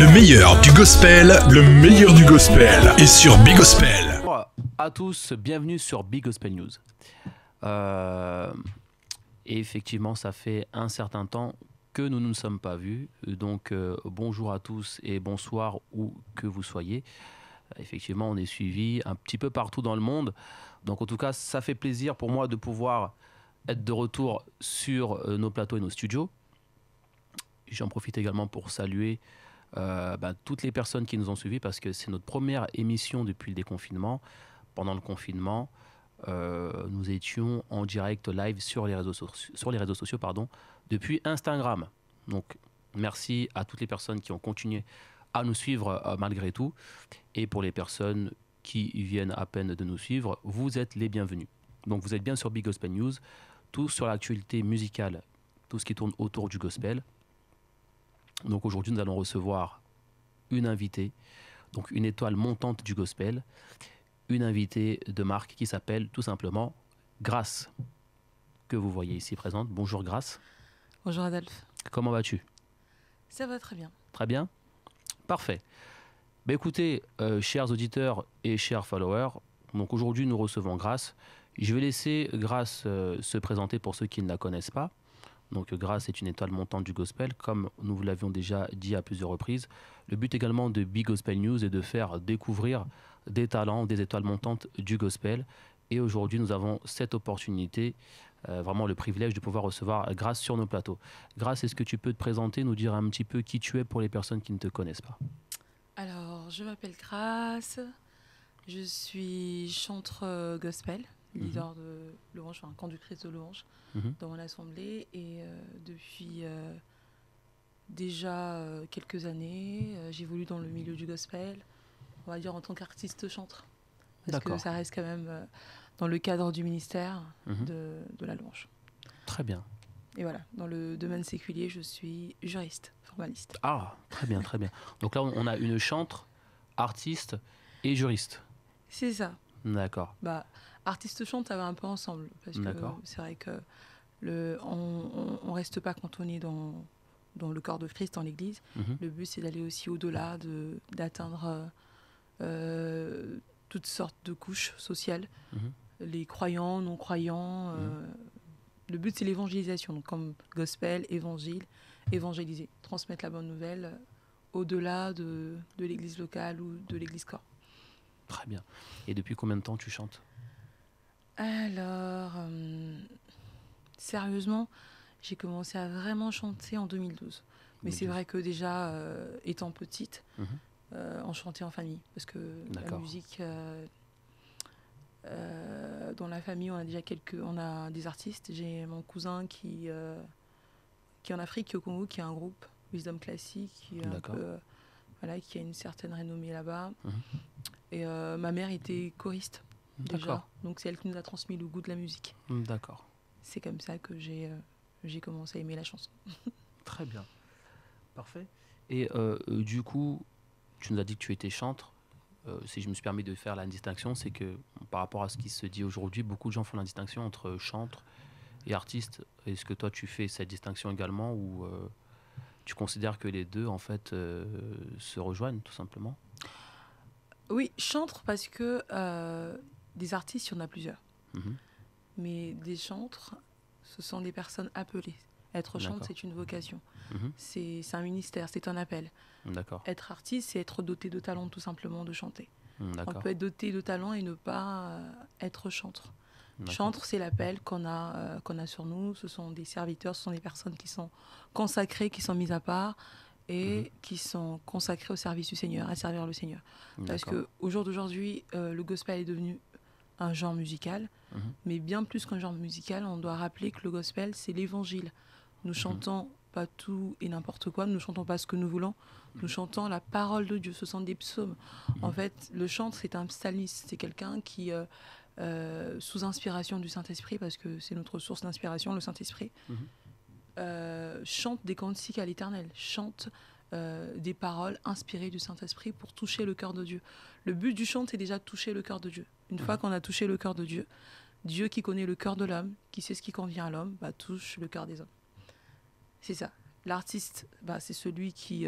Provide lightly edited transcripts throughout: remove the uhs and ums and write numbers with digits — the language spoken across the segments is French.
Le meilleur du gospel, le meilleur du gospel est sur Big Gospel. Bonjour à tous, bienvenue sur Big Gospel News. Et effectivement, ça fait un certain temps que nous ne nous sommes pas vus. Donc, bonjour à tous et bonsoir où que vous soyez. Effectivement, on est suivi un petit peu partout dans le monde. Donc, en tout cas, ça fait plaisir pour moi de pouvoir être de retour sur nos plateaux et nos studios. J'en profite également pour saluer toutes les personnes qui nous ont suivis parce que c'est notre première émission depuis le déconfinement. Pendant le confinement, nous étions en direct live sur les réseaux sociaux depuis Instagram. Donc, merci à toutes les personnes qui ont continué à nous suivre malgré tout. Et pour les personnes qui viennent à peine de nous suivre, vous êtes les bienvenus. Donc, vous êtes bien sur Big Gospel News, tout sur l'actualité musicale, tout ce qui tourne autour du gospel. Donc, aujourd'hui, nous allons recevoir une invitée, donc une étoile montante du gospel, une invitée de marque qui s'appelle tout simplement Grace, que vous voyez ici présente. Bonjour Grace. Bonjour Adolphe. Comment vas-tu? Ça va très bien. Très bien. Parfait. Écoutez, chers auditeurs et chers followers, donc aujourd'hui nous recevons Grace. Je vais laisser Grace se présenter pour ceux qui ne la connaissent pas. Donc Grace est une étoile montante du gospel, comme nous vous l'avions déjà dit à plusieurs reprises. Le but également de Big Gospel News est de faire découvrir des talents, des étoiles montantes du gospel. Et aujourd'hui, nous avons cette opportunité, vraiment le privilège de pouvoir recevoir Grace sur nos plateaux. Grace, est-ce que tu peux te présenter, nous dire un petit peu qui tu es pour les personnes qui ne te connaissent pas? Alors, je m'appelle Grace, je suis chanteur gospel, leader de louange, enfin conductrice de louange dans mon assemblée. Et depuis déjà quelques années, j'évolue dans le milieu du gospel, on va dire en tant qu'artiste chanteur. Parce que ça reste quand même dans le cadre du ministère de la louange. Très bien. Et voilà, dans le domaine séculier, je suis juriste, formaliste. Ah, très bien, très bien. Donc là, on a une chantre, artiste et juriste. C'est ça. D'accord. Artiste chante, ça va un peu ensemble. Parce que c'est vrai que on reste pas cantonné dans le corps de Christ, dans l'Église. Le but, c'est d'aller aussi au-delà, d'atteindre toutes sortes de couches sociales. Les croyants, non-croyants. Le but, c'est l'évangélisation. Donc, comme gospel, évangéliser, transmettre la bonne nouvelle au-delà de l'église locale ou de l'église corps. Très bien. Et depuis combien de temps tu chantes? Alors, sérieusement, j'ai commencé à vraiment chanter en 2012. Mais c'est vrai que déjà, étant petite, on chantait en famille. Parce que la musique... dans la famille, on a des artistes. J'ai mon cousin qui est en Afrique, qui est au Congo, qui a un groupe Wisdom Classic, qui a une certaine renommée là-bas. Et ma mère était choriste déjà, donc c'est elle qui nous a transmis le goût de la musique. D'accord. C'est comme ça que j'ai commencé à aimer la chanson. Très bien, parfait. Et du coup, tu nous as dit que tu étais chantre. Si je me suis permis de faire la distinction, c'est que par rapport à ce qui se dit aujourd'hui, beaucoup de gens font la distinction entre chantre et artiste. Est-ce que toi, tu fais cette distinction également ou tu considères que les deux, en fait, se rejoignent, tout simplement? Oui, chantre parce que des artistes, il y en a plusieurs. Mais des chantres, ce sont des personnes appelées. Être chantre, c'est une vocation. C'est un ministère, c'est un appel. Être artiste, c'est être doté de talent, tout simplement, de chanter. On peut être doté de talent et ne pas être chantre. Chantre, c'est l'appel qu'on a sur nous. Ce sont des serviteurs, ce sont des personnes qui sont consacrées, qui sont mises à part et qui sont consacrées au service du Seigneur, à servir le Seigneur. Parce qu'au jour d'aujourd'hui, le gospel est devenu un genre musical, mais bien plus qu'un genre musical, on doit rappeler que le gospel, c'est l'évangile. Nous chantons pas tout et n'importe quoi, nous ne chantons pas ce que nous voulons, nous chantons la parole de Dieu, ce sont des psaumes. En fait, le chantre, c'est un psalmiste, c'est quelqu'un qui, sous inspiration du Saint-Esprit, parce que c'est notre source d'inspiration, le Saint-Esprit, chante des cantiques à l'Éternel, chante des paroles inspirées du Saint-Esprit pour toucher le cœur de Dieu. Le but du chant, c'est déjà toucher le cœur de Dieu. Une fois qu'on a touché le cœur de Dieu, Dieu qui connaît le cœur de l'homme, qui sait ce qui convient à l'homme, touche le cœur des hommes. C'est ça. L'artiste, c'est celui qui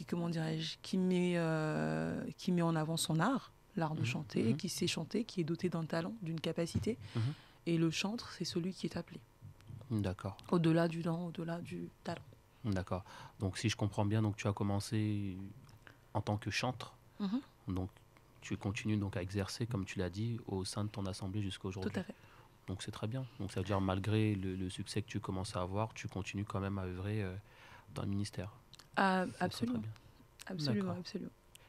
comment dirais-je, qui met en avant son l'art de chanter, qui sait chanter, qui est doté d'un talent, d'une capacité. Et le chantre, c'est celui qui est appelé. D'accord. Au-delà du don, au-delà du talent. D'accord. Donc si je comprends bien, donc tu as commencé en tant que chantre. Donc tu continues donc à exercer, comme tu l'as dit, au sein de ton assemblée jusqu'à aujourd'hui. Tout à fait. Donc c'est très bien. Donc ça veut dire malgré le succès que tu commences à avoir, tu continues quand même à œuvrer dans le ministère. Absolument. Absolument.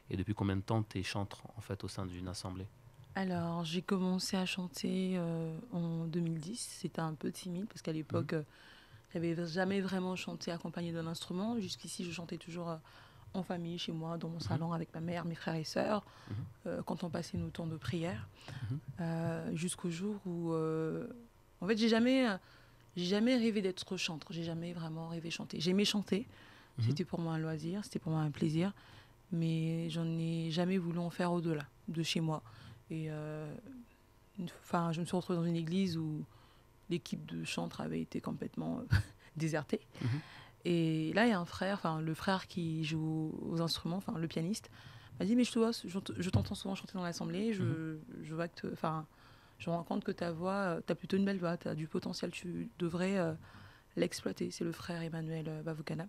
Et depuis combien de temps tu es chantre en fait au sein d'une assemblée? Alors j'ai commencé à chanter en 2010. C'était un peu timide parce qu'à l'époque, j'avais jamais vraiment chanté accompagné d'un instrument. Jusqu'ici, je chantais toujours en famille, chez moi, dans mon salon, avec ma mère, mes frères et sœurs, quand on passait nos temps de prière, jusqu'au jour où, en fait, j'ai jamais rêvé d'être chantre. J'ai jamais vraiment rêvé chanter. J'aimais chanter. C'était pour moi un loisir, c'était pour moi un plaisir, mais j'en ai jamais voulu en faire au-delà de chez moi. Et je me suis retrouvée dans une église où l'équipe de chantres avait été complètement désertée. Et là, il y a un frère, le frère qui joue aux instruments, le pianiste, m'a dit, mais je t'entends souvent chanter dans l'assemblée, je vois que je me rends compte que ta voix, tu as plutôt une belle voix, tu as du potentiel, tu devrais l'exploiter. C'est le frère Emmanuel Bavokana.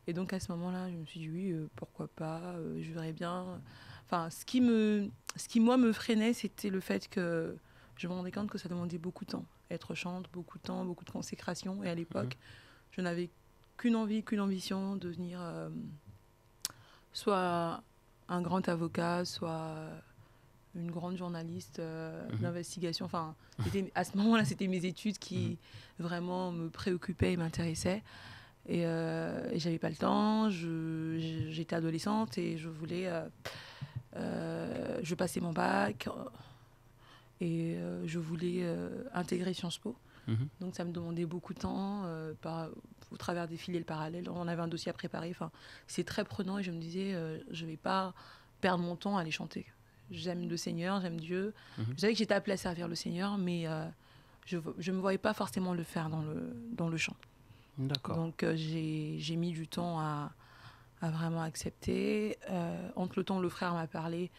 Et donc à ce moment-là, je me suis dit, oui, pourquoi pas, je verrais bien. Ce qui moi me freinait, c'était le fait que je me rendais compte que ça demandait beaucoup de temps. Être chantre, beaucoup de temps, beaucoup de consécration. Et à l'époque, je n'avais qu'une envie, qu'une ambition de devenir soit un grand avocat, soit une grande journaliste d'investigation. À ce moment-là, c'était mes études qui vraiment me préoccupaient et m'intéressaient. Et j'avais pas le temps, j'étais adolescente et je voulais... je passais mon bac et je voulais intégrer Sciences Po. Donc ça me demandait beaucoup de temps au travers des filières parallèles. On avait un dossier à préparer. C'est très prenant et je me disais, je ne vais pas perdre mon temps à aller chanter. J'aime le Seigneur, j'aime Dieu. Je savais que j'étais appelée à servir le Seigneur, mais je ne me voyais pas forcément le faire dans le chant. D'accord. Donc j'ai mis du temps à vraiment accepter. Entre le temps où le frère m'a parlé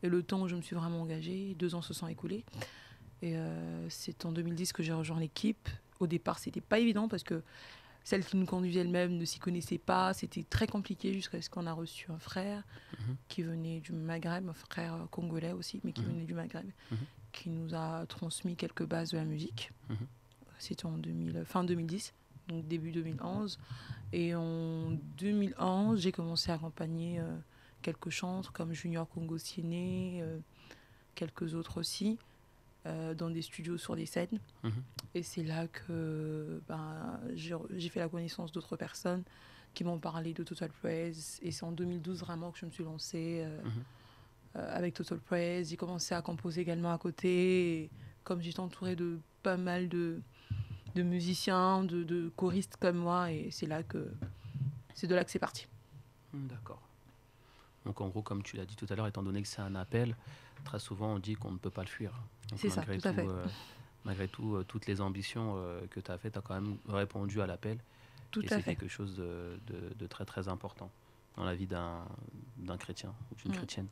et le temps où je me suis vraiment engagée, 2 ans se sont écoulés. Et c'est en 2010 que j'ai rejoint l'équipe. Au départ, c'était pas évident parce que celle qui nous conduisait elle-même ne s'y connaissait pas. C'était très compliqué jusqu'à ce qu'on a reçu un frère qui venait du Maghreb, un frère congolais aussi, mais qui venait du Maghreb, qui nous a transmis quelques bases de la musique. C'était fin 2010, donc début 2011. Et en 2011, j'ai commencé à accompagner quelques chantres comme Junior Congo Siene, quelques autres aussi, dans des studios sur des scènes. Et c'est là que j'ai fait la connaissance d'autres personnes qui m'ont parlé de Total Praise. Et c'est en 2012 vraiment que je me suis lancée avec Total Praise. J'ai commencé à composer également à côté. Et comme j'étais entourée de pas mal de musiciens, de choristes comme moi, et c'est de là que c'est parti. D'accord. Donc en gros, comme tu l'as dit tout à l'heure, étant donné que c'est un appel, très souvent on dit qu'on ne peut pas le fuir. Donc, c'est ça, tout à fait. Malgré tout, toutes les ambitions que tu as faites, tu as quand même répondu à l'appel. Tout et à c'est fait. quelque chose de très très important dans la vie d'un chrétien ou d'une chrétienne.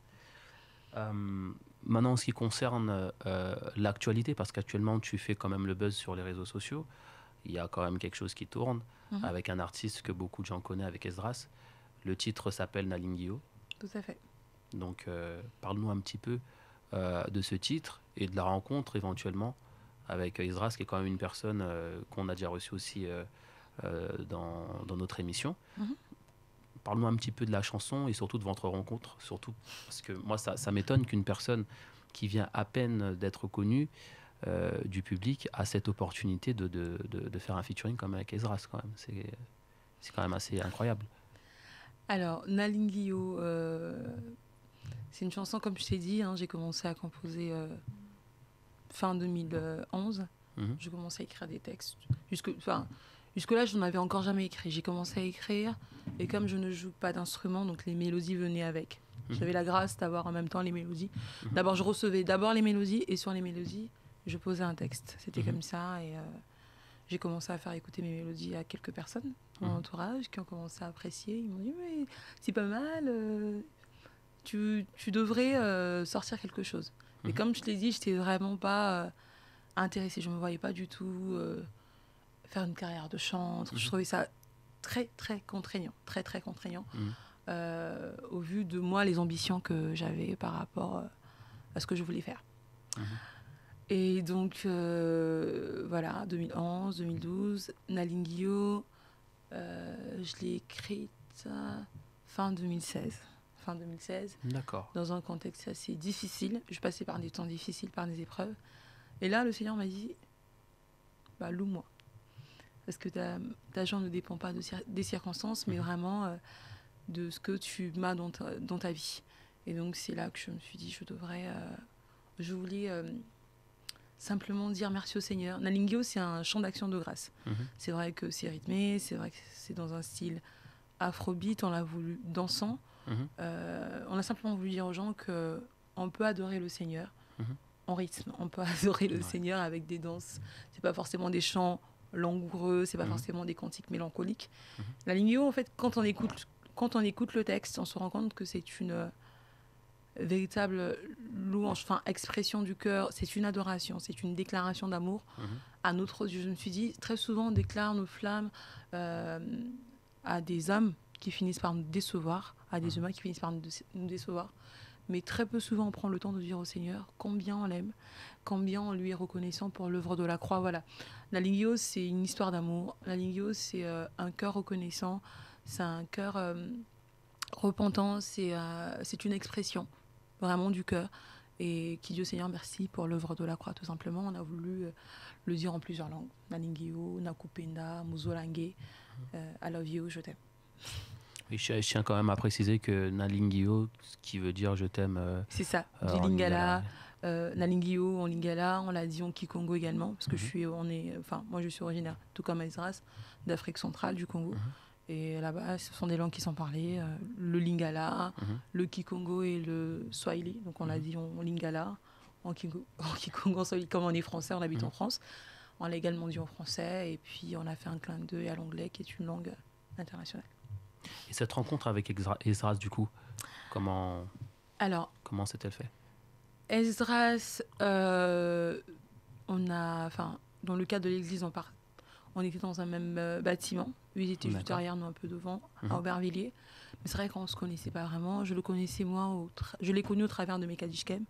Maintenant, en ce qui concerne l'actualité, parce qu'actuellement tu fais quand même le buzz sur les réseaux sociaux, il y a quand même quelque chose qui tourne avec un artiste que beaucoup de gens connaissent, avec Esdras. Le titre s'appelle Nalingio. Tout à fait. Donc parle-nous un petit peu de ce titre et de la rencontre éventuellement avec Esdras, qui est quand même une personne qu'on a déjà reçue aussi dans notre émission. Parle-nous un petit peu de la chanson et surtout de votre rencontre, surtout parce que moi ça m'étonne qu'une personne qui vient à peine d'être connue du public a cette opportunité de faire un featuring comme avec Esdras quand même. C'est quand même assez incroyable. Alors, Nalingio, c'est une chanson, comme je t'ai dit, j'ai commencé à composer fin 2011. Je commençais à écrire des textes. Jusque-là, je n'en avais encore jamais écrit. J'ai commencé à écrire, et comme je ne joue pas d'instrument, donc les mélodies venaient avec. J'avais la grâce d'avoir en même temps les mélodies. D'abord, je recevais les mélodies, et sur les mélodies, je posais un texte. C'était comme ça, et J'ai commencé à faire écouter mes mélodies à quelques personnes dans mon entourage qui ont commencé à apprécier. Ils m'ont dit, mais c'est pas mal, tu devrais sortir quelque chose. Et comme je l'ai dit, je n'étais vraiment pas intéressée. Je ne me voyais pas du tout faire une carrière de chantre. Je trouvais ça très, très contraignant. Très, très contraignant. Au vu de moi, les ambitions que j'avais par rapport à ce que je voulais faire. Et donc, voilà, 2011, 2012, Nalingio, je l'ai écrite fin 2016. Fin 2016. D'accord. Dans un contexte assez difficile. Je passais par des temps difficiles, par des épreuves. Et là, le Seigneur m'a dit, loue-moi. Parce que ta joie ne dépend pas des circonstances, mais vraiment de ce que tu m'as dans ta vie. Et donc, c'est là que je me suis dit, je voulais simplement dire merci au Seigneur. Nalingio, c'est un chant d'action de grâce. C'est vrai que c'est rythmé, c'est vrai que c'est dans un style afrobeat, on l'a voulu dansant. On a simplement voulu dire aux gens qu'on peut adorer le Seigneur en rythme. On peut adorer le Seigneur avec des danses. C'est pas forcément des chants langoureux, c'est pas forcément des cantiques mélancoliques. Nalingio, en fait, quand on écoute le texte, on se rend compte que c'est une véritable louange, expression du cœur, c'est une adoration, c'est une déclaration d'amour à notre Dieu. Je me suis dit, très souvent, on déclare nos flammes à des hommes qui finissent par nous décevoir, à des humains qui finissent par nous décevoir. Mais très peu souvent, on prend le temps de dire au Seigneur combien on l'aime, combien on lui est reconnaissant pour l'œuvre de la croix. Voilà. Nalingio, c'est une histoire d'amour. Nalingio, c'est un cœur reconnaissant, c'est un cœur repentant, c'est une expression vraiment du cœur. Et qui Dieu Seigneur, merci pour l'œuvre de la croix, tout simplement. On a voulu le dire en plusieurs langues. Nalingio, Nakupenda, Muzolange, I love you, je t'aime. Et je tiens quand même à préciser que Nalingio, ce qui veut dire je t'aime. C'est ça, du Lingala. Nalingio en Lingala, on l'a dit en Kikongo également, parce que moi je suis originaire, tout comme Esdras, d'Afrique centrale, du Congo. Et là-bas, ce sont des langues qui sont parlées, le Lingala, le Kikongo et le Swahili. Donc on l'a dit en Lingala, en Kikongo, en Swahili, comme on est français, on habite en France. On l'a également dit en français, et puis on a fait un clin d'œil à l'anglais, qui est une langue internationale. Et cette rencontre avec Esdras, du coup, comment s'est-elle fait? Esdras, dans le cadre de l'église, on était dans un même bâtiment. Lui, il était juste derrière nous, un peu devant, à Aubervilliers. Mais c'est vrai qu'on ne se connaissait pas vraiment. Je le connaissais, moi, je l'ai connu au travers de mes Kadishkem.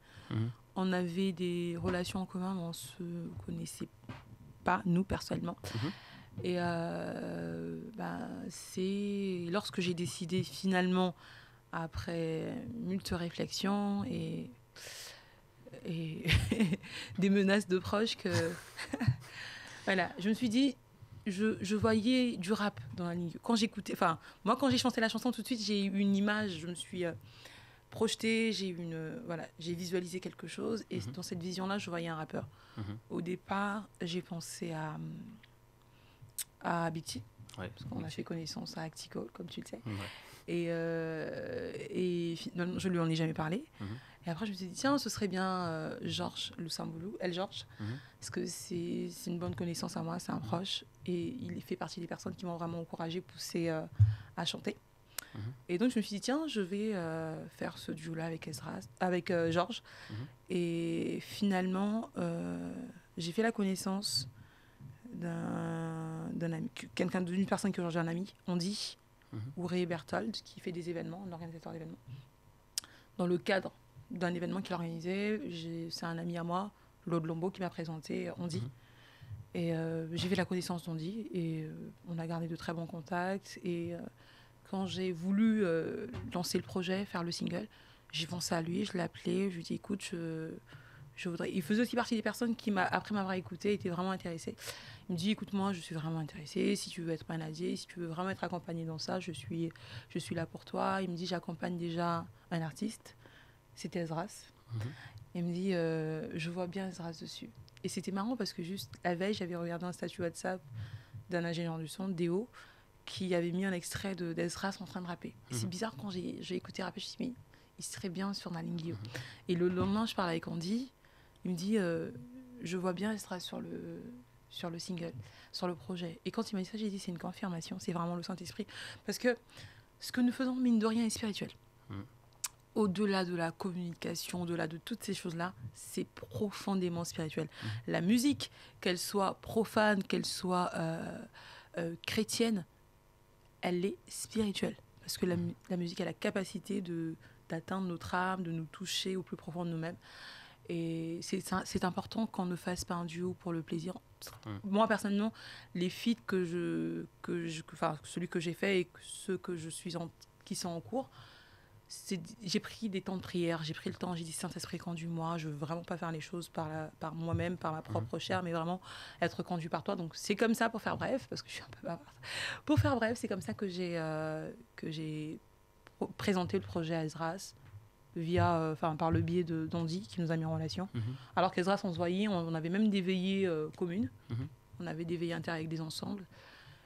On avait des relations en commun, mais on ne se connaissait pas, nous, personnellement. Et c'est lorsque j'ai décidé finalement, après moult réflexions et des menaces de proches, que voilà, je me suis dit, je voyais du rap dans la ligne. Quand j'écoutais, moi quand j'ai chanté la chanson, tout de suite j'ai eu une image, je me suis projetée, j'ai visualisé quelque chose, et dans cette vision-là, je voyais un rappeur. Au départ, j'ai pensé à Biti, parce qu'on a fait connaissance à Acticole, comme tu le sais. Et finalement, je lui en ai jamais parlé. Et après, je me suis dit, tiens, ce serait bien Georges Lusamboulou, El Georges, parce que c'est une bonne connaissance à moi, c'est un proche, et il fait partie des personnes qui m'ont vraiment encouragée, poussée à chanter. Et donc, je me suis dit, tiens, je vais faire ce duo-là avec Georges. Et finalement, j'ai fait la connaissance d'un ami, d'une personne que j'ai un ami, on dit, Ouré Berthold, qui fait des événements, un organisateur d'événements. Dans le cadre d'un événement qu'il a organisé, c'est un ami à moi, Claude Lombo, qui m'a présenté Ondi. Et j'ai fait la connaissance d'Ondi, et on a gardé de très bons contacts. Et quand j'ai voulu lancer le projet, faire le single, j'ai pensé à lui, je l'ai appelé, je lui ai dit, écoute, je voudrais... Il faisait aussi partie des personnes qui, après m'avoir écouté, étaient vraiment intéressées. Il me dit, écoute, moi, je suis vraiment intéressée. Si tu veux être managée, si tu veux vraiment être accompagnée dans ça, je suis là pour toi. Il me dit, j'accompagne déjà un artiste. C'était Esdras. Il me dit, je vois bien Esdras dessus. Et c'était marrant parce que juste la veille, j'avais regardé un statut WhatsApp d'un ingénieur du son, Déo, qui avait mis un extrait d'Esdras en train de rapper. C'est bizarre, quand j'ai écouté rapper, je me suis dit, mais il serait bien sur Nalingio. Et le lendemain, je parle avec Andy. Il me dit, je vois bien Esdras sur le single, sur le projet. Et quand il m'a dit ça, j'ai dit c'est une confirmation, c'est vraiment le Saint-Esprit. Parce que ce que nous faisons, mine de rien, est spirituel. Au-delà de la communication, au-delà de toutes ces choses-là, c'est profondément spirituel. La musique, qu'elle soit profane, qu'elle soit chrétienne, elle est spirituelle. Parce que la musique a la capacité d'atteindre notre âme, de nous toucher au plus profond de nous-mêmes. Et c'est important qu'on ne fasse pas un duo pour le plaisir. Moi, personnellement, les feats celui que j'ai fait et ceux que qui sont en cours, j'ai pris des temps de prière, j'ai pris le temps, j'ai dit Saint-Esprit conduis-moi, je veux vraiment pas faire les choses par moi-même, par ma propre chair, mais vraiment être conduit par toi. Donc c'est comme ça, pour faire bref, parce que je suis un peu bavarde. Pour faire bref, c'est comme ça que j'ai présenté le projet à Esdras par le biais d'Andy qui nous a mis en relation. Alors qu'Esdras, on se voyait, on avait même des veillées communes, on avait des veillées inter avec des ensembles,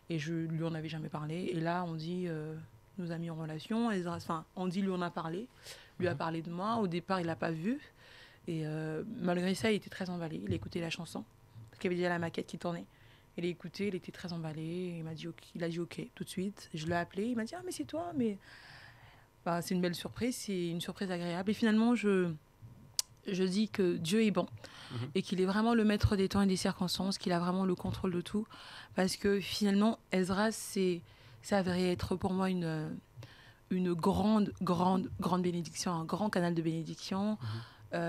et je lui en avais jamais parlé. Et là, Andy nous a mis en relation. Andy lui en a parlé, lui a parlé de moi. Au départ, il l'a pas vu, et malgré ça, il était très emballé. Il a écouté la chanson, parce qu'il y avait déjà la maquette qui tournait. Il a écouté, il était très emballé. Il a dit OK tout de suite. Je l'ai appelé, il m'a dit mais c'est toi, mais c'est une belle surprise, c'est une surprise agréable. Et finalement, je dis que Dieu est bon et qu'il est vraiment le maître des temps et des circonstances, qu'il a vraiment le contrôle de tout. Parce que finalement, Esdras, ça devrait être pour moi une grande bénédiction, un grand canal de bénédiction. Il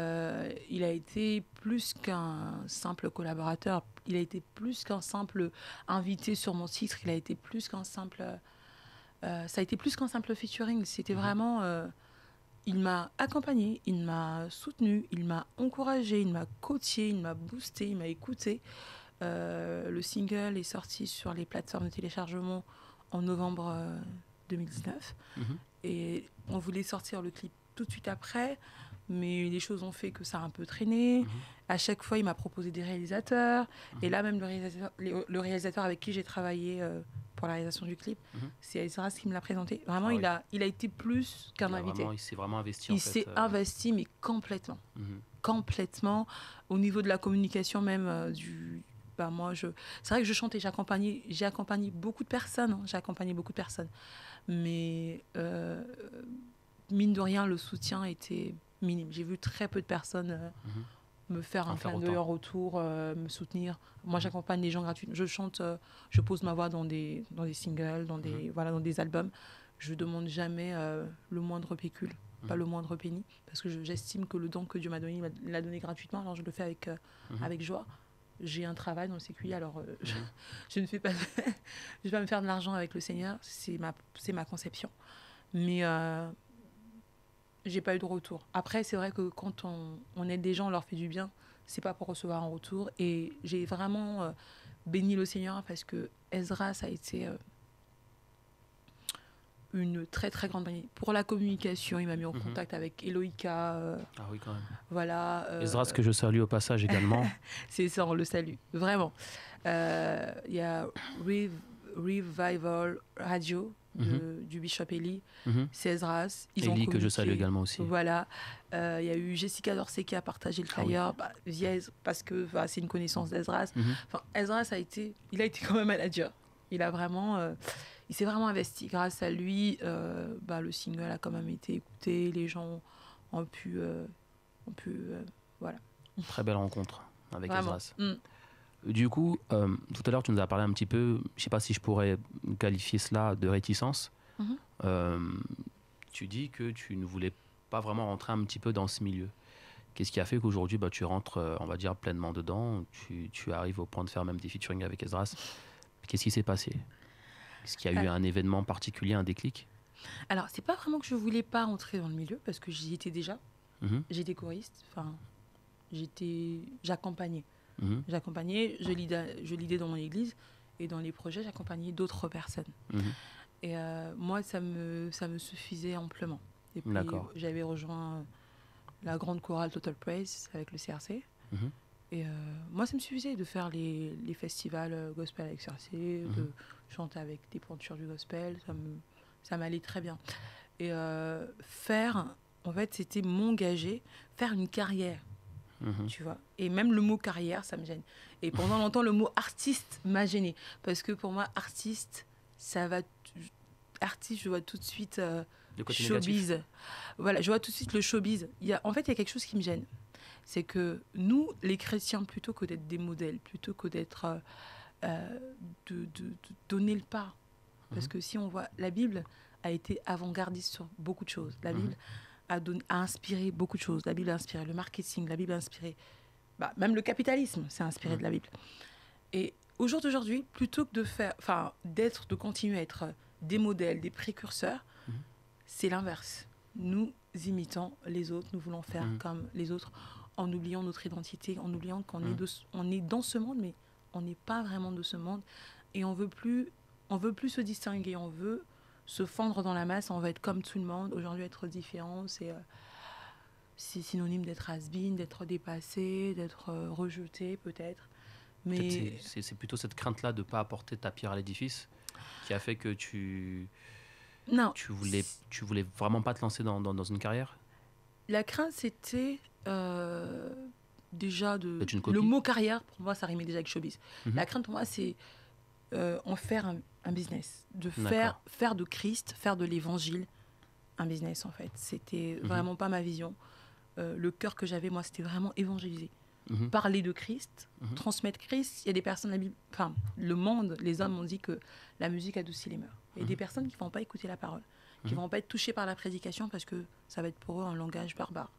a été plus qu'un simple collaborateur, il a été plus qu'un simple invité sur mon titre, il a été plus qu'un simple... ça a été plus qu'un simple featuring. C'était vraiment... il m'a accompagné, il m'a soutenu, il m'a encouragé, il m'a coaché, il m'a boosté, il m'a écouté. Le single est sorti sur les plateformes de téléchargement en novembre 2019. Et on voulait sortir le clip tout de suite après, mais les choses ont fait que ça a un peu traîné. À chaque fois, il m'a proposé des réalisateurs. Et là, même le réalisateur avec qui j'ai travaillé pour la réalisation du clip, c'est Esdras qui me l'a présenté. Vraiment, il a été plus qu'un invité. Il s'est vraiment investi. Il s'est investi, mais complètement. Complètement. Au niveau de la communication même, c'est vrai que je chantais, j'ai accompagné beaucoup de personnes. Mais mine de rien, le soutien était minime. J'ai vu très peu de personnes me faire un clin d'œil en retour, me soutenir. Moi, j'accompagne les gens gratuitement. Je chante, je pose ma voix dans des singles, dans des albums. Je ne demande jamais le moindre pécule, pas le moindre penny, parce que j'estime que le don que Dieu m'a donné, il l'a donné gratuitement, alors je le fais avec joie. J'ai un travail dans le séculier, alors je ne fais pas... je vais pas me faire de l'argent avec le Seigneur, c'est ma conception. Mais j'ai pas eu de retour. Après, c'est vrai que quand on aide des gens, on leur fait du bien, c'est pas pour recevoir un retour. Et j'ai vraiment béni le Seigneur parce que Esdras a été une très très grande bénédiction. Pour la communication, il m'a mis en contact avec Eloïka. Ah oui, quand même. Voilà. Esdras, que je salue au passage également. C'est ça, on le salue. Vraiment. Il y a Revival Radio du Bishop Eli. C'est Esdras. Eli, que je salue également aussi. Voilà. Il y a eu Jessica Dorsey qui a partagé le flyer parce que c'est une connaissance d'Esdras. Esdras il a été quand même manager. Il a vraiment... il s'est vraiment investi. Grâce à lui, le single a quand même été écouté. Les gens ont pu voilà. Très belle rencontre avec vraiment. Esdras. Du coup, tout à l'heure, tu nous as parlé un petit peu, je ne sais pas si je pourrais qualifier cela de réticence. Tu dis que tu ne voulais pas vraiment rentrer un petit peu dans ce milieu. Qu'est-ce qui a fait qu'aujourd'hui, tu rentres, on va dire, pleinement dedans, tu arrives au point de faire même des featuring avec Esdras. Qu'est-ce qui s'est passé ? Est-ce qu'il y a eu un événement particulier, un déclic ? Alors, c'est pas vraiment que je voulais pas rentrer dans le milieu, parce que j'y étais déjà. J'étais choriste, j'accompagnais. J'accompagnais, je lidais dans mon église, et dans les projets, j'accompagnais d'autres personnes. Et moi, ça me suffisait amplement. Et puis, j'avais rejoint la grande chorale Total Praise avec le CRC. Et moi, ça me suffisait de faire les festivals gospel avec CRC, de chanter avec des pointures du gospel. Ça m'allait très bien. Et en fait, c'était m'engager, faire une carrière Tu vois. Et même le mot carrière, ça me gêne. Et pendant longtemps, le mot artiste m'a gêné. Parce que pour moi, artiste, ça va... Artiste, je vois tout de suite showbiz. Négatif. Voilà, je vois tout de suite le showbiz. En fait, il y a quelque chose qui me gêne. C'est que nous, les chrétiens, plutôt que d'être des modèles, plutôt que d'être... de donner le pas. Parce que si on voit... La Bible a été avant-gardiste sur beaucoup de choses. La Bible a inspiré beaucoup de choses. La Bible a inspiré le marketing. La Bible a inspiré... même le capitalisme s'est inspiré de la Bible. Et au jour d'aujourd'hui, plutôt que de continuer à être des modèles, des précurseurs, c'est l'inverse. Nous imitons les autres, nous voulons faire comme les autres, en oubliant notre identité, en oubliant qu'on on est dans ce monde, mais on n'est pas vraiment de ce monde. Et on veut plus se distinguer, on veut se fondre dans la masse, on veut être comme tout le monde. Aujourd'hui, être différent, c'est synonyme d'être has-been, d'être dépassé, d'être rejeté peut-être. Mais c'est plutôt cette crainte-là de ne pas apporter ta pierre à l'édifice qui a fait que tu voulais vraiment pas te lancer dans une carrière. La crainte, c'était déjà le mot carrière, pour moi, ça rimait déjà avec showbiz. La crainte, pour moi, c'est en faire un business, de faire de Christ, faire de l'évangile un business, en fait. C'était vraiment pas ma vision. Le cœur que j'avais, moi, c'était vraiment évangéliser. Parler de Christ, transmettre Christ. Il y a des personnes, le monde, les hommes ont dit que la musique adoucit les mœurs. Il y a des personnes qui ne vont pas écouter la parole, qui ne vont pas être touchées par la prédication parce que ça va être pour eux un langage barbare.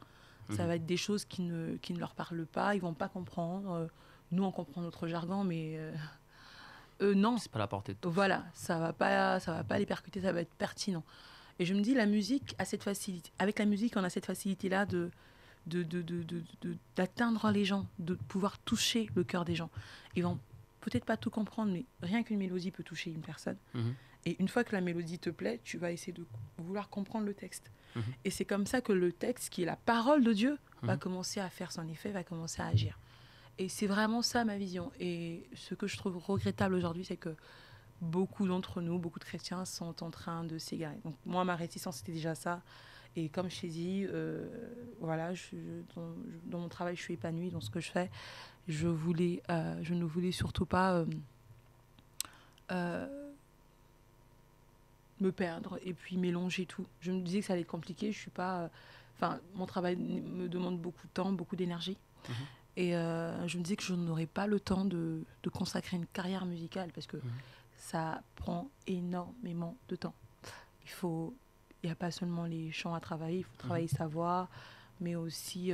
Ça va être des choses qui ne leur parlent pas, ils ne vont pas comprendre. Nous, on comprend notre jargon, mais eux, non. C'est pas la portée de tous. Voilà, ça va pas les percuter, ça va être pertinent. Et je me dis, la musique a cette facilité. Avec la musique, on a cette facilité-là d'atteindre les gens, de pouvoir toucher le cœur des gens. Ils vont peut-être pas tout comprendre, mais rien qu'une mélodie peut toucher une personne. Et une fois que la mélodie te plaît, tu vas essayer de vouloir comprendre le texte. Et c'est comme ça que le texte, qui est la parole de Dieu, va commencer à faire son effet, va commencer à agir. Et c'est vraiment ça ma vision. Et ce que je trouve regrettable aujourd'hui, c'est que beaucoup d'entre nous, beaucoup de chrétiens sont en train de s'égarer. Donc moi, ma réticence, c'était déjà ça. Et comme je t'ai dit, voilà, dans mon travail, je suis épanouie dans ce que je fais. Je ne voulais surtout pas me perdre et puis mélanger tout. Je me disais que ça allait être compliqué. Je suis pas... mon travail me demande beaucoup de temps, beaucoup d'énergie. Et je me disais que je n'aurais pas le temps de consacrer une carrière musicale parce que ça prend énormément de temps. Il n'y a pas seulement les chants à travailler, il faut travailler sa voix, mais aussi...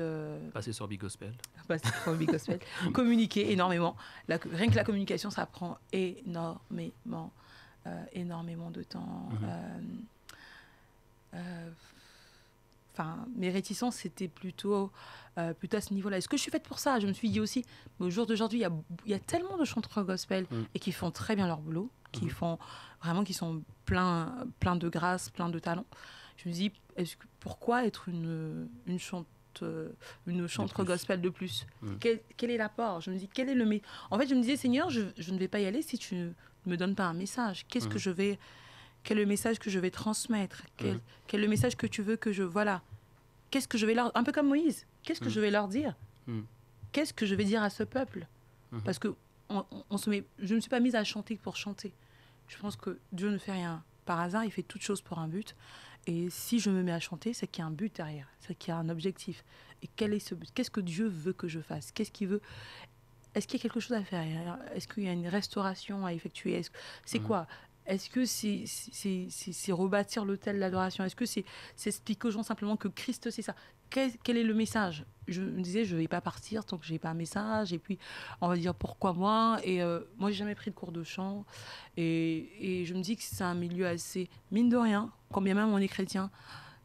Passer sur Big Gospel. Passer sur Big Gospel. Communiquer énormément. Rien que la communication, ça prend énormément de temps. Mes réticences, c'était plutôt à ce niveau-là. Est-ce que je suis faite pour ça? Je me suis dit aussi, mais au jour d'aujourd'hui, il y a tellement de chanteurs gospel et qui font très bien leur boulot, qui sont pleins de grâce, pleins de talent. Je me dis, pourquoi être une chanteuse gospel de plus? Quel est l'apport? Je me dis, en fait, je me disais, Seigneur, je ne vais pas y aller si tu ne me donnes pas un message. Quel est le message que je vais transmettre? Quel est le message que tu veux que je... Voilà. Qu'est-ce que je vais leur... Un peu comme Moïse. Qu'est-ce que je vais leur dire? Qu'est-ce que je vais dire à ce peuple? Parce que je ne me suis pas mise à chanter pour chanter. Je pense que Dieu ne fait rien par hasard. Il fait toutes choses pour un but. Et si je me mets à chanter, c'est qu'il y a un but derrière. C'est qu'il y a un objectif. Et quel est ce but? Qu'est-ce que Dieu veut que je fasse? Qu'est-ce qu'il veut? Est-ce qu'il y a quelque chose à faire? Est-ce qu'il y a une restauration à effectuer? C'est quoi? Est-ce que c'est rebâtir l'autel de l'adoration? Est-ce que c'est expliquer aux gens simplement que Christ, c'est ça? Quel est le message? Je me disais, je ne vais pas partir tant que je n'ai pas un message. Et puis, on va dire, pourquoi moi? Et moi, je n'ai jamais pris de cours de chant. Et je me dis que c'est un milieu assez... Mine de rien, quand bien même on est chrétien,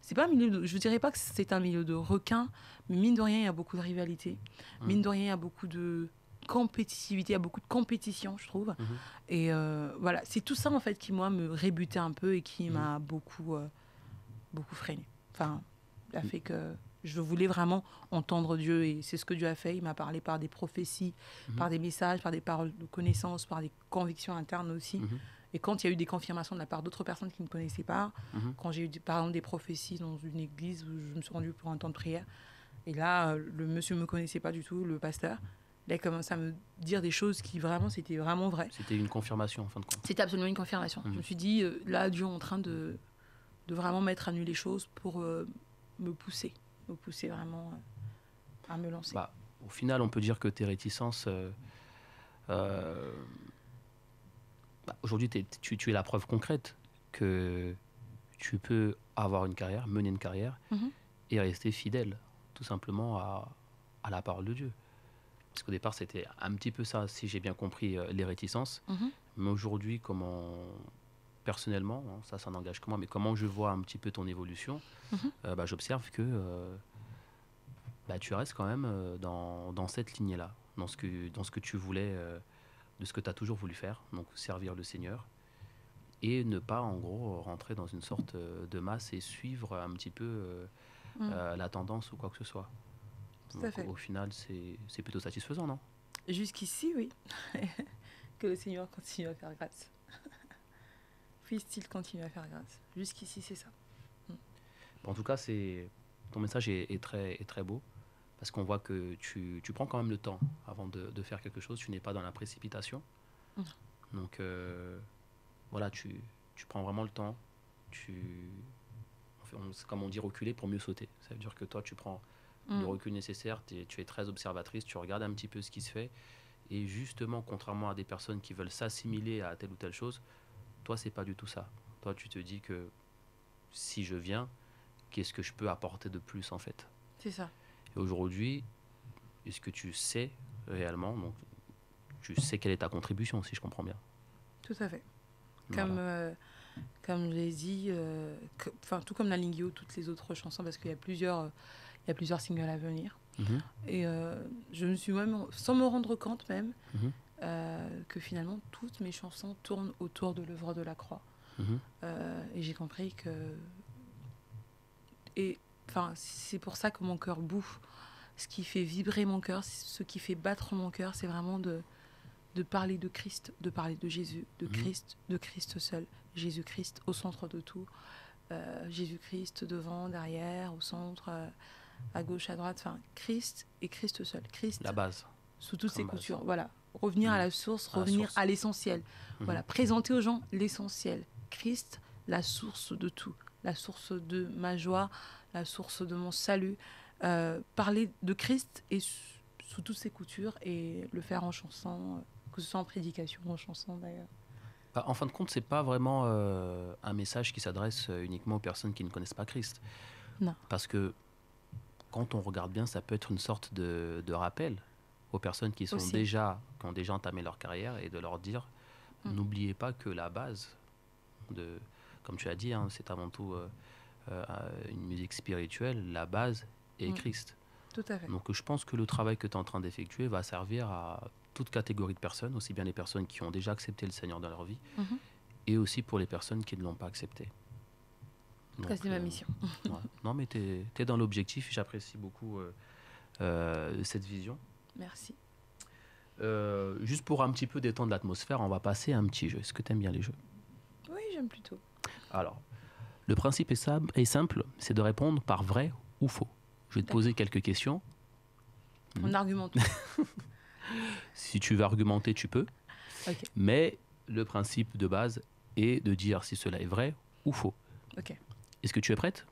c'est pas un milieu je ne dirais pas que c'est un milieu de requins, mais mine de rien, il y a beaucoup de rivalité. Mine de rien, il y a beaucoup de compétitivité, il y a beaucoup de compétition, je trouve. Et voilà, c'est tout ça en fait qui moi me rébutait un peu et qui m'a beaucoup freiné. Enfin, a fait que je voulais vraiment entendre Dieu et c'est ce que Dieu a fait. Il m'a parlé par des prophéties, par des messages, par des paroles de connaissance, par des convictions internes aussi. Et quand il y a eu des confirmations de la part d'autres personnes qui ne me connaissaient pas, quand j'ai eu par exemple des prophéties dans une église où je me suis rendue pour un temps de prière, Et là, le monsieur ne me connaissait pas du tout, le pasteur. Il a commencé à me dire des choses qui vraiment, c'était vraiment vrai. C'était une confirmation, en fin de compte. C'était absolument une confirmation. Je me suis dit, là, Dieu est en train de vraiment mettre à nu les choses pour me pousser vraiment à me lancer. Bah, au final, on peut dire que tes réticences... aujourd'hui, tu es la preuve concrète que tu peux avoir une carrière, mener une carrière et rester fidèle, tout simplement, à la parole de Dieu. Parce qu'au départ, c'était un petit peu ça, si j'ai bien compris, les réticences. Mais aujourd'hui, personnellement, ça n'engage que moi, mais comment je vois un petit peu ton évolution, j'observe que tu restes quand même dans cette lignée-là, dans ce que tu voulais, de ce que tu as toujours voulu faire, donc servir le Seigneur, et ne pas, en gros, rentrer dans une sorte de masse et suivre un petit peu la tendance ou quoi que ce soit. Tout à fait. Au final, c'est plutôt satisfaisant, non? Jusqu'ici, oui. Que le Seigneur continue à faire grâce. Puisse-t-il continuer à faire grâce. Jusqu'ici, c'est ça. En tout cas, ton message est très beau, parce qu'on voit que tu prends quand même le temps avant de faire quelque chose. Tu n'es pas dans la précipitation. Donc, voilà, tu prends vraiment le temps. Comme on dit, reculer pour mieux sauter. Ça veut dire que toi, tu prends le recul nécessaire, tu es très observatrice, tu regardes un petit peu ce qui se fait, et justement, contrairement à des personnes qui veulent s'assimiler à telle ou telle chose, toi, c'est pas du tout ça. Toi, tu te dis que si je viens, qu'est-ce que je peux apporter de plus, en fait? C'est ça. Et aujourd'hui, est-ce que tu sais réellement, donc tu sais quelle est ta contribution, si je comprends bien? Tout à fait. Voilà. Comme je l'ai dit, tout comme la Lingio, toutes les autres chansons, parce qu'il y a plusieurs singles à venir. Et je me suis même, sans me rendre compte même, que finalement, toutes mes chansons tournent autour de l'œuvre de la croix. Et j'ai compris que... c'est pour ça que mon cœur bouffe. Ce qui fait vibrer mon cœur, ce qui fait battre mon cœur, c'est vraiment de parler de Christ, de parler de Jésus, de Christ seul. Jésus-Christ au centre de tout. Jésus-Christ devant, derrière, au centre, à gauche, à droite. Enfin, Christ et Christ seul. Christ. La base. Sous toutes ses coutures. Voilà. Revenir à la source, revenir à l'essentiel. Voilà. Présenter aux gens l'essentiel. Christ, la source de tout. La source de ma joie, la source de mon salut. Parler de Christ et sous toutes ses coutures et le faire en chanson, que ce soit en prédication ou en chanson d'ailleurs. En fin de compte, c'est pas vraiment un message qui s'adresse uniquement aux personnes qui ne connaissent pas Christ. Non. Parce que quand on regarde bien, ça peut être une sorte de rappel aux personnes qui ont déjà entamé leur carrière, et de leur dire, n'oubliez pas que la base, comme tu as dit, c'est avant tout une musique spirituelle, la base est Christ. Tout à fait. Donc je pense que le travail que tu es en train d'effectuer va servir à toute catégorie de personnes, aussi bien les personnes qui ont déjà accepté le Seigneur dans leur vie, et aussi pour les personnes qui ne l'ont pas accepté. Donc, c'est ma mission. Ouais. Non, mais tu es dans l'objectif, j'apprécie beaucoup cette vision. Merci. Juste pour un petit peu détendre l'atmosphère, on va passer à un petit jeu. Est-ce que tu aimes bien les jeux? Oui, j'aime plutôt. Alors, le principe est simple, c'est de répondre par vrai ou faux. Je vais te poser quelques questions. On argumente. Si tu veux argumenter, tu peux. Okay. Mais le principe de base est de dire si cela est vrai ou faux. Ok. Est-ce que tu es prête?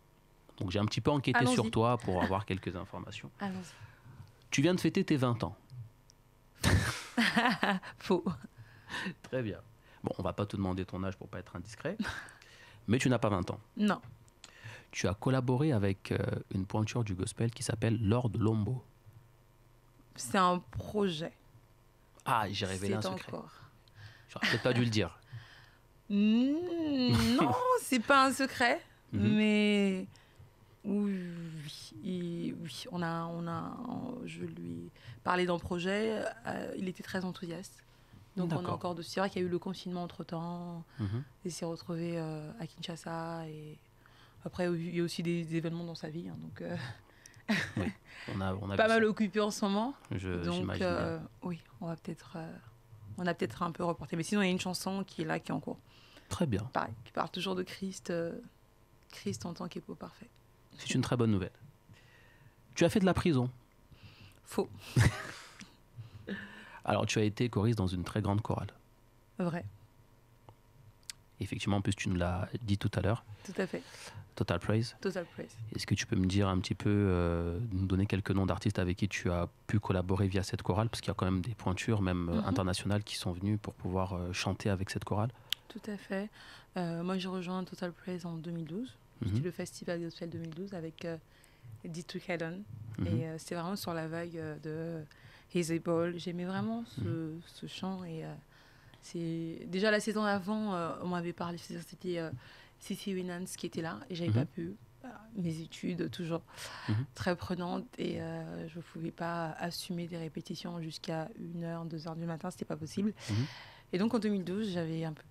Donc j'ai un petit peu enquêté sur toi pour avoir quelques informations. Allons-y. Tu viens de fêter tes 20 ans. Faux. Très bien. Bon, on va pas te demander ton âge pour pas être indiscret. Mais tu n'as pas 20 ans. Non. Tu as collaboré avec une pointure du gospel qui s'appelle Lord Lombo. C'est un projet. Ah, j'ai révélé un secret. Encore. J'aurais peut-être pas dû le dire. Non, c'est pas un secret, mais oui, je lui ai parlé d'un projet. Il était très enthousiaste. Donc on a encore de... C'est vrai qu'il y a eu le confinement entre-temps. Il s'est retrouvé à Kinshasa. Et après, il y a aussi des événements dans sa vie. Donc, oui, on a pas mal occupé en ce moment. Donc, oui, on a peut-être un peu reporté. Mais sinon, il y a une chanson qui est là, qui est en cours. Très bien. Pareil, qui parle toujours de Christ, Christ en tant qu'époux parfait. C'est une très bonne nouvelle. Tu as fait de la prison. Faux. Alors, tu as été choriste dans une très grande chorale. Vrai. Effectivement, en plus, tu nous l'as dit tout à l'heure. Tout à fait. Total Praise. Total Praise. Est-ce que tu peux me dire un petit peu, nous donner quelques noms d'artistes avec qui tu as pu collaborer via cette chorale? Parce qu'il y a quand même des pointures, même internationales, qui sont venues pour pouvoir chanter avec cette chorale. Tout à fait. Moi, j'ai rejoint Total Praise en 2012. C'était le Festival Gospel 2012 avec Dietrich Haddon. Et c'était vraiment sur la vague de He's Able. J'aimais vraiment ce chant. Et c'est déjà la saison avant, on m'avait parlé, c'était Cici Winans qui était là. Et j'avais pas pu. Mes études, toujours très prenantes. Et je ne pouvais pas assumer des répétitions jusqu'à 1h, 2h du matin. C'était pas possible. Et donc en 2012, j'avais un peu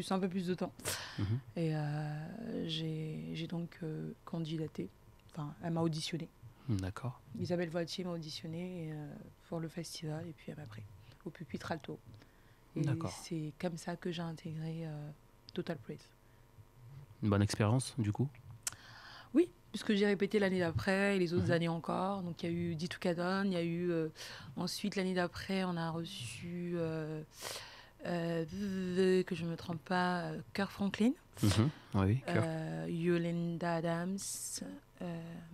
un peu plus de temps. Et j'ai donc candidaté. Enfin, elle m'a auditionné. D'accord. Isabelle Voitier m'a auditionné pour le festival et puis elle m'a pris au Pupitre Alto. Et c'est comme ça que j'ai intégré Total Praise. Une bonne expérience du coup? Oui, puisque j'ai répété l'année d'après et les autres années encore. Donc il y a eu Dietrich Haddon, il y a eu ensuite l'année d'après on a reçu que je ne me trompe pas, Kirk Franklin, oui, Yolanda Adams,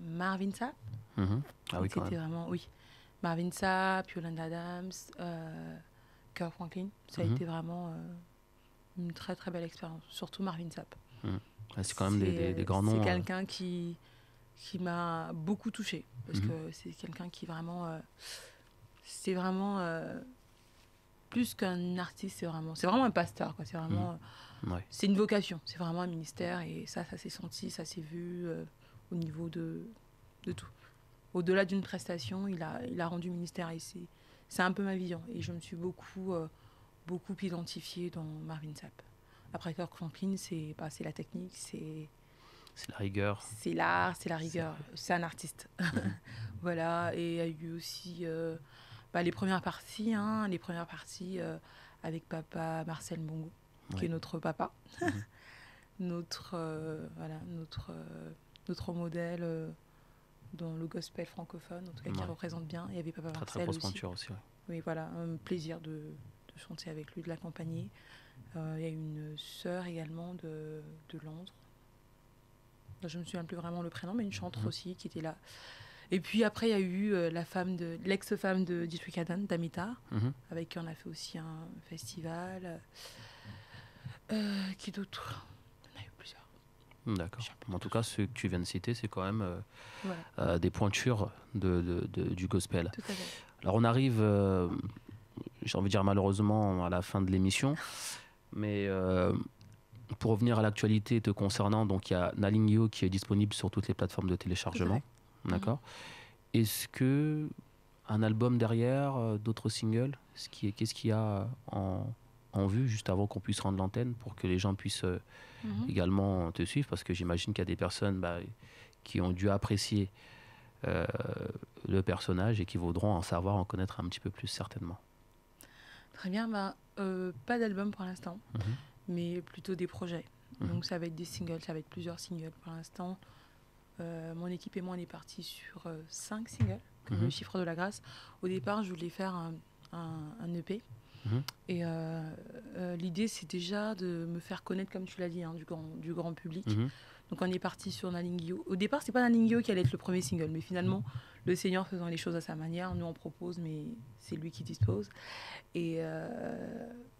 Marvin Sapp. Ah oui, quand C'était même. vraiment, oui. Marvin Sapp, Yolanda Adams, Kirk Franklin. Ça a été vraiment une très très belle expérience, surtout Marvin Sapp. C'est quand même des grands noms. C'est quelqu'un qui m'a beaucoup touchée parce que c'est quelqu'un qui vraiment c'est vraiment plus qu'un artiste, c'est vraiment un pasteur, quoi. C'est vraiment c'est une vocation, c'est vraiment un ministère et ça s'est senti, ça s'est vu au niveau de tout. Au-delà d'une prestation, il a rendu ministère et c'est un peu ma vision et je me suis beaucoup identifiée dans Marvin Sapp. Après Kirk Franklin, c'est la technique, c'est la rigueur. C'est l'art, c'est la rigueur. C'est un artiste. Voilà. Et il y a eu aussi les premières parties avec papa Marcel Mbongo, qui est notre papa. notre modèle dans le gospel francophone, en tout cas qui représente bien. Il y avait papa Marcel très grosse aussi. pointure aussi. Oui, voilà. Un plaisir de chanter avec lui, de l'accompagner. Il y a une sœur également de Londres. Je ne me souviens plus vraiment le prénom, mais une chanteuse aussi qui était là. Et puis après, il y a eu l'ex-femme de Dietrich Haddon, Damita, avec qui on a fait aussi un festival. Qui d'autre? On a eu plusieurs. D'accord. En tout cas, ceux que tu viens de citer, c'est quand même des pointures du gospel. Tout à fait. Alors on arrive, j'ai envie de dire malheureusement, à la fin de l'émission. Mais pour revenir à l'actualité te concernant, donc il y a Nalingyo qui est disponible sur toutes les plateformes de téléchargement. D'accord. Est-ce que un album derrière, d'autres singles, qu'est-ce qu'il y a en vue juste avant qu'on puisse rendre l'antenne pour que les gens puissent également te suivre? Parce que j'imagine qu'il y a des personnes qui ont dû apprécier le personnage et qui voudront en connaître un petit peu plus certainement. Très bien, pas d'album pour l'instant, mais plutôt des projets. Donc ça va être des singles, ça va être plusieurs singles pour l'instant. Mon équipe et moi, on est partis sur 5 singles, comme le chiffre de la grâce. Au départ, je voulais faire un EP. Et l'idée, c'est déjà de me faire connaître, comme tu l'as dit, du grand public. Donc on est parti sur Nalingyo. Au départ, c'est pas Nalingyo qui allait être le premier single, mais finalement, le Seigneur faisant les choses à sa manière, nous on propose, mais c'est lui qui dispose. Et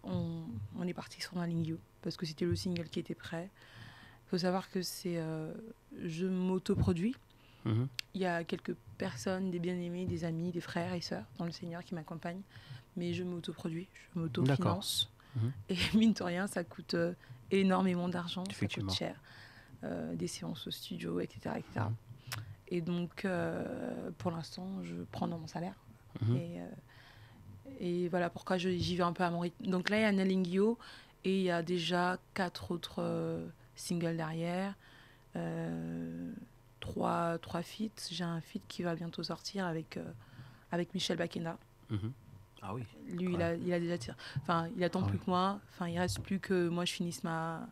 on est parti sur Nalingyo, parce que c'était le single qui était prêt. Il faut savoir que je m'autoproduis. Il y a quelques personnes, des bien-aimés, des amis, des frères et sœurs dans le Seigneur qui m'accompagnent, mais je m'autoproduis, je m'autofinance. Et mine de rien, ça coûte énormément d'argent, ça coûte cher. Des séances au studio, etc. etc. Et donc, pour l'instant, je prends dans mon salaire. Et voilà pourquoi j'y vais un peu à mon rythme. Donc là, il y a Nalingyo et il y a déjà 4 autres singles derrière. 3 feats. J'ai un feat qui va bientôt sortir avec Michel Bakena. Ah oui. Lui, il a déjà tiré. Enfin, il attend plus que moi. Enfin, il reste plus que moi je finisse ma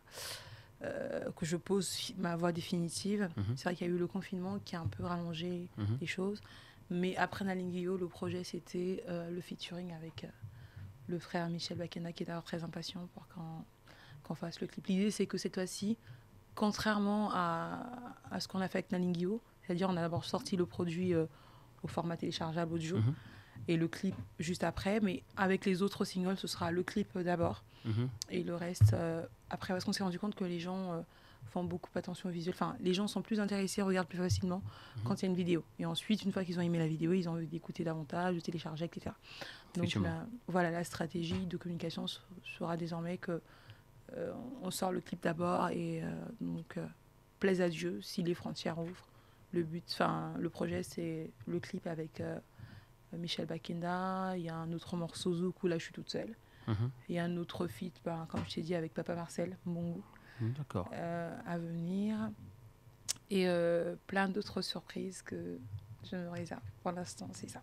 que je pose ma voix définitive. C'est vrai qu'il y a eu le confinement qui a un peu rallongé les choses. Mais après Nalingio, le projet, c'était le featuring avec le frère Michel Bakena, qui est d'ailleurs très impatient pour qu'on fasse le clip. L'idée, c'est que cette fois-ci, contrairement à ce qu'on a fait avec Nalingio, c'est-à-dire on a d'abord sorti le produit au format téléchargeable audio et le clip juste après, mais avec les autres singles, ce sera le clip d'abord et le reste après, parce qu'on s'est rendu compte que les gens font beaucoup attention au visuel. Enfin, les gens sont plus intéressés, regardent plus facilement quand il y a une vidéo. Et ensuite, une fois qu'ils ont aimé la vidéo, ils ont envie d'écouter davantage, de télécharger, etc. Donc voilà, la stratégie de communication sera désormais que on sort le clip d'abord et donc plaise à Dieu si les frontières ouvrent. Le projet, c'est le clip avec Michel Bakena. Il y a un autre morceau Zouk où là je suis toute seule. Il y a un autre feat, comme je t'ai dit, avec Papa Marcel, Mbongo, à venir. Et plein d'autres surprises que je me réserve. Pour l'instant, c'est ça.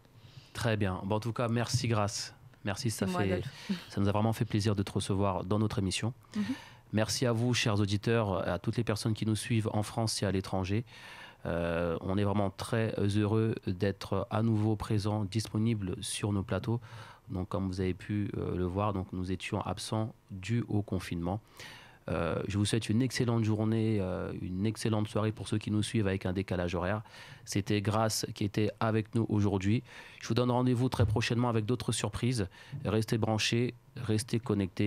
Très bien. Bon, en tout cas, merci Grace. Merci, ça nous a vraiment fait plaisir de te recevoir dans notre émission. Merci à vous, chers auditeurs, à toutes les personnes qui nous suivent en France et à l'étranger. On est vraiment très heureux d'être à nouveau présents, disponibles sur nos plateaux. Donc, comme vous avez pu le voir, donc, nous étions absents dû au confinement. Je vous souhaite une excellente journée, une excellente soirée pour ceux qui nous suivent avec un décalage horaire. C'était Grace qui était avec nous aujourd'hui. Je vous donne rendez-vous très prochainement avec d'autres surprises. Restez branchés, restez connectés.